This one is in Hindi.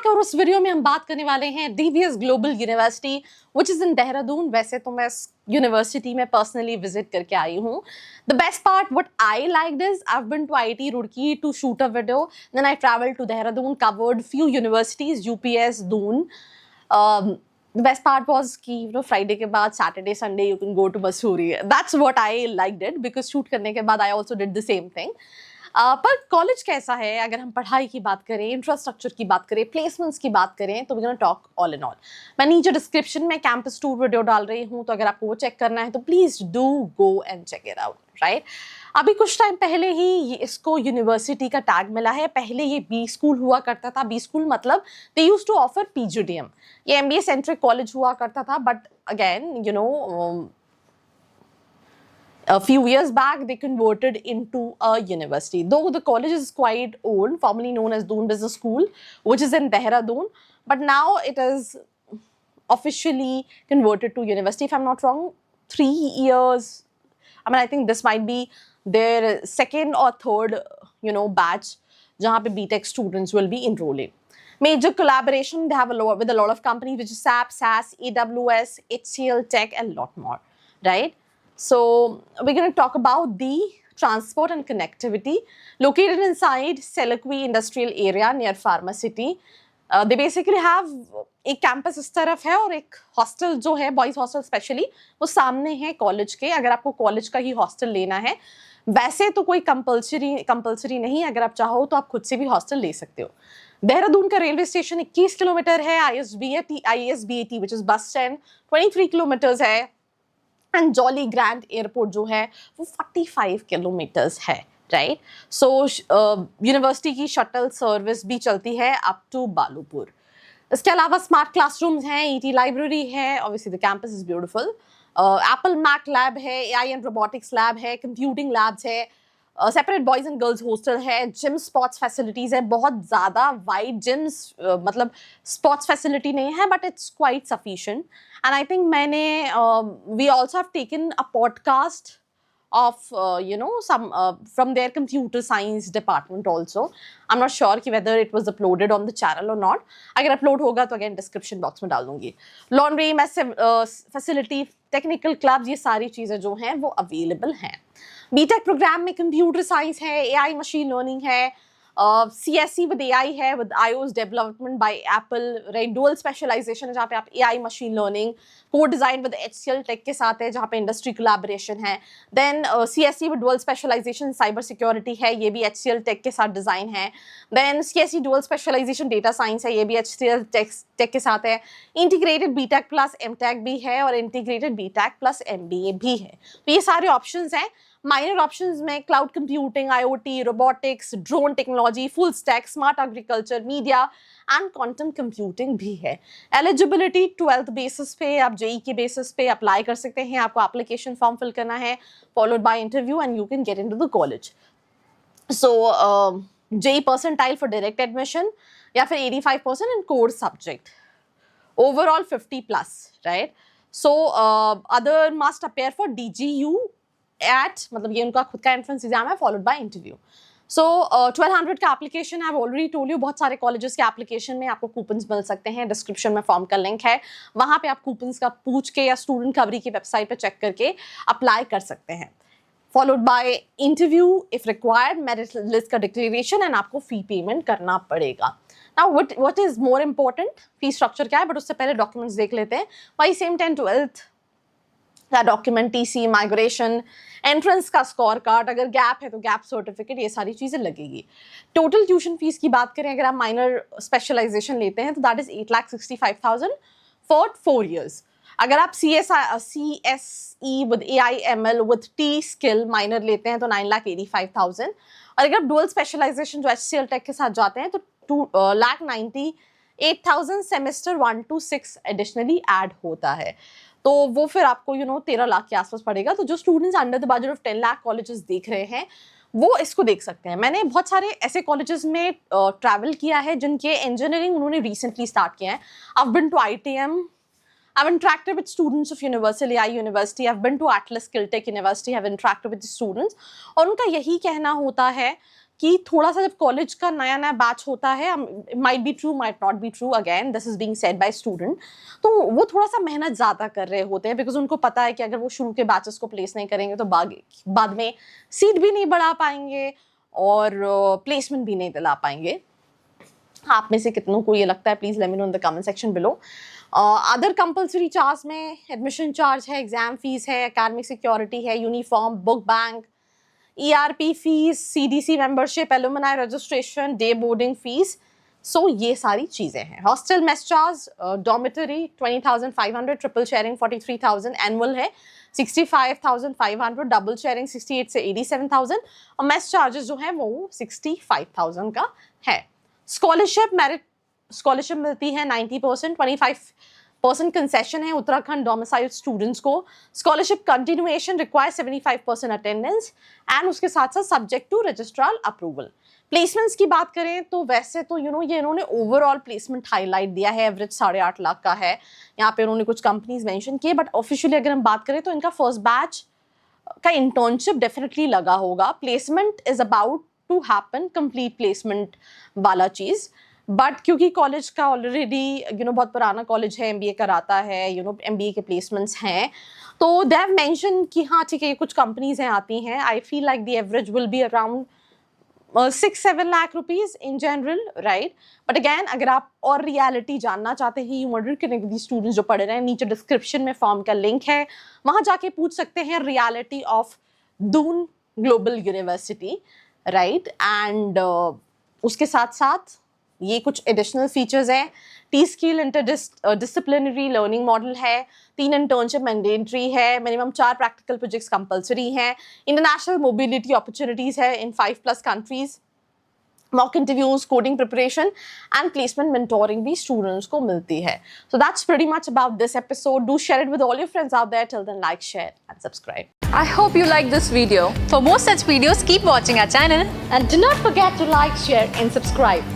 बैक और उस वीडियो में हम बात करने वाले हैं DVS global university which is in Dehradun. वैसे तो मैं यूनिवर्सिटी में पर्सनली विजिट करके आई हूँ। The best part what I liked is I have been to IIT Roorkee to shoot a video, then I travelled to Dehradun, covered few universities, UPS, Doon. The best part was कि फ्राइडे के बाद Saturday Sunday you can go to Mussoorie. That's what I liked it, because shoot करने के बाद I also did the same thing. पर कॉलेज कैसा है, अगर हम पढ़ाई की बात करें, इंफ्रास्ट्रक्चर की बात करें, प्लेसमेंट्स की बात करें, तो we gonna talk all in all. मैं नीचे डिस्क्रिप्शन में कैंपस टूर वीडियो डाल रही हूँ, तो अगर आपको वो चेक करना है तो please do go and check it out, right. अभी कुछ टाइम पहले ही इसको यूनिवर्सिटी का टैग मिला है। पहले ये बी स्कूल हुआ करता था। बी स्कूल मतलब they used to offer PGDM। ये MBA सेंट्रिक कॉलेज हुआ करता था, but again a few years back they converted into a university, though the college is quite old, formerly known as Doon Business School, which is in Dehradun, but now it is officially converted to university, if I'm not wrong. 3 years, I mean, I think this might be their second or third batch jahan pe BTech students will be enrolling. Major collaboration they have with a lot of companies, which is SAP, SAS, AWS, HCL Tech, and lot more, right? So we're going to talk about the transport and connectivity. Located inside Selaqui industrial area near Pharma City, they basically have एक कैंपस इस तरफ है और एक हॉस्टल जो है, बॉयज हॉस्टल स्पेशली, वो सामने है कॉलेज के। अगर आपको कॉलेज का ही हॉस्टल लेना है, वैसे तो कोई कंपल्सरी नहीं, अगर आप चाहो तो आप खुद से भी हॉस्टल ले सकते हो। देहरादून का रेलवे स्टेशन 21 किलोमीटर है। ISBAT which is bus stand 23 kilometres है, एंड जॉली ग्रैंड एयरपोर्ट जो है वो 45 किलोमीटर्स है, राइट। सो यूनिवर्सिटी की शटल सर्विस भी चलती है अप टू बालूपुर। इसके अलावा स्मार्ट क्लासरूम्स हैं, ET लाइब्रेरी है, obviously the campus is beautiful. Apple Mac lab है, AI एंड रोबोटिक्स लैब है, कंप्यूटिंग लैब्स है, separate boys and girls hostel है, जिम स्पोर्ट्स फैसिलिटीज है, बहुत ज़्यादा वाइड जिम्स, मतलब स्पोर्ट्स फैसिलिटी नहीं है, but it's quite sufficient. And I think मैंने we also have taken a podcast of some from their computer science department also. I'm not sure कि whether it was uploaded on the channel or not. अगर upload होगा तो again description box में डाल दूंगी। Laundry, massive facility, technical clubs, ये सारी चीज़ें जो हैं वो available हैं। BTech प्रोग्राम में कंप्यूटर साइंस है, AI मशीन लर्निंग है, CSE with AI है, with iOS development by Apple, right? Dual specialization है जहाँ पे आप AI machine learning code design with HCL Tech के साथ है, जहाँ पे इंडस्ट्री कोलैबोरेशन है। Then CSE with dual specialisation cyber security है, ये भी HCL टेक के साथ डिजाइन है। Then CSE dual specialisation data science है, ये भी HCL टेक के साथ है। इंटीग्रेटेड BTech प्लस MTech भी है और इंटीग्रेटेड BTech प्लस MBA भी है। तो ये सारे ऑप्शंस हैं। माइनर ऑप्शंस में cloud computing, IoT, robotics, drone technology, full stack, smart agriculture, media and quantum computing भी है। एलिजिबिलिटी 12th बेसिस पे, आप JEE के बेसिस पे अप्लाई कर सकते हैं। आपको एप्लीकेशन फॉर्म फिल करना है, followed by interview, and you can get into the college. So JEE percentile for direct admission, या फिर 85% in core subject, overall 50+, right. So other must appear for DGU at, मतलब ये उनका खुद का एंट्रेंस एग्जाम है, फॉलोड बाय इंटरव्यू। सो 1200 का एप्लीकेशन है। आई ऑलरेडी टोल्ड यू, बहुत सारे कॉलेजेस के एप्लीकेशन में आपको कूपन्स मिल सकते हैं। डिस्क्रिप्शन में फॉर्म का लिंक है, वहाँ पे आप कूपन्स का पूछ के या स्टूडेंट खबरी की वेबसाइट पे चेक करके अप्लाई कर सकते हैं। Followed by interview if required, merit list का डिक्लेरेशन, एंड आपको फी पेमेंट करना पड़ेगा। Now what is more important, fee structure क्या है, बट उससे पहले डॉक्यूमेंट्स देख लेते हैं। वही सेम 10th 12th का डॉक्यूमेंट, TC, माइग्रेशन, एंट्रेंस का स्कोर कार्ड, अगर गैप है तो गैप सर्टिफिकेट, ये सारी चीज़ें लगेगी। टोटल ट्यूशन फीस की बात करें, अगर आप माइनर स्पेशलाइजेशन लेते हैं तो दैट इज 8,65,000 फॉर 4 years। अगर आप CSE with AI ML with T skill minor लेते हैं तो 9,85,000, और अगर आप डुअल स्पेशलाइजेशन जो HCL टेक के साथ जाते हैं तो 2,98,000 सेमेस्टर 1 to 6 एडिशनली ऐड होता है। तो वो फिर आपको 13 लाख के आसपास पड़ेगा। तो जो students under the budget of 10 lakh colleges देख रहे हैं वो इसको देख सकते हैं। मैंने बहुत सारे ऐसे कॉलेजेस में ट्रैवल किया है जिनके इंजीनियरिंग उन्होंने रिसेंटली स्टार्ट किया है। I've been to ITM, I've interacted with students of Universal AI University, I've been to Atlas Skilltech University, I've interacted with the students, और उनका यही कहना होता है कि थोड़ा सा जब कॉलेज का नया नया बैच होता है, might be true might not be true, again this is being said bye student, तो वो थोड़ा सा मेहनत ज़्यादा कर रहे होते हैं, बिकॉज उनको पता है कि अगर वो शुरू के बैचेस को प्लेस नहीं करेंगे तो बाद में सीट भी नहीं बढ़ा पाएंगे और प्लेसमेंट भी नहीं दिला पाएंगे। आप में से कितनों को ये लगता है, please let me know in the comment section below. Other compulsory charge में एडमिशन चार्ज है, एग्जाम फीस है, एकेडमिक सिक्योरिटी है, uniform, book bank, ERP fees, CDC membership, alumni registration, day boarding fees, so ये सारी चीज़ें हैं। Hostel mess charge, dormitory 20,500, triple sharing 43,000, annual है 65,500, डबल शेयरिंग 68 से 87,000 और मेस चार्जेस जो है वो 65,000 का है। स्कॉलरशिप, मेरिट स्कॉलरशिप मिलती है 90%, 25% कंसेशन है उत्तराखंड डोमिसाइल्ड स्टूडेंट्स को। Scholarship continuation requires 75% attendance and उसके साथ साथ subject to registrar approval. Placements की बात करें तो वैसे तो ये इन्होंने ओवरऑल प्लेसमेंट हाईलाइट दिया है, एवरेज 8.5 लाख का है। यहाँ पे उन्होंने कुछ कंपनीज मेंशन किए, बट ऑफिशियली अगर हम बात करें तो इनका फर्स्ट बैच का इंटर्नशिप डेफिनेटली लगा होगा। Placement is about to happen, complete placement वाला चीज़, बट क्योंकि कॉलेज का ऑलरेडी बहुत पुराना कॉलेज है, MBA कराता है, MBA के प्लेसमेंट्स हैं, तो दे हैव मेंशन कि हाँ ठीक है ये कुछ कंपनीज हैं आती हैं। I feel like the average will be around 6-7 lakh rupees in general, right. But again अगर आप और रियलिटी जानना चाहते हैं, you want to connect with students जो पढ़ रहे हैं, नीचे डिस्क्रिप्शन में फॉर्म का लिंक है, वहाँ जाके पूछ सकते हैं reality of Doon global university, right. And उसके साथ साथ ये कुछ एडिशनल फीचर्स हैं। T-स्किल इंटरडिसिप्लिनरी लर्निंग मॉडल है, 3 इंटर्नशिप मैंडेटरी है, मिनिमम 4 प्रैक्टिकल प्रोजेक्ट्स कंपल्सरी हैं, इंटरनेशनल मोबिलिटी अपॉर्चुनिटीज़ है in 5+ countries, mock interviews, coding preparation and placement mentoring भी स्टूडेंट्स को मिलती है। So that's pretty much about this episode. Do share it with all your friends out there. Till then, like, share and subscribe. I hope you like this video. For more such videos, keep watching our channel and do not forget to like, share and subscribe.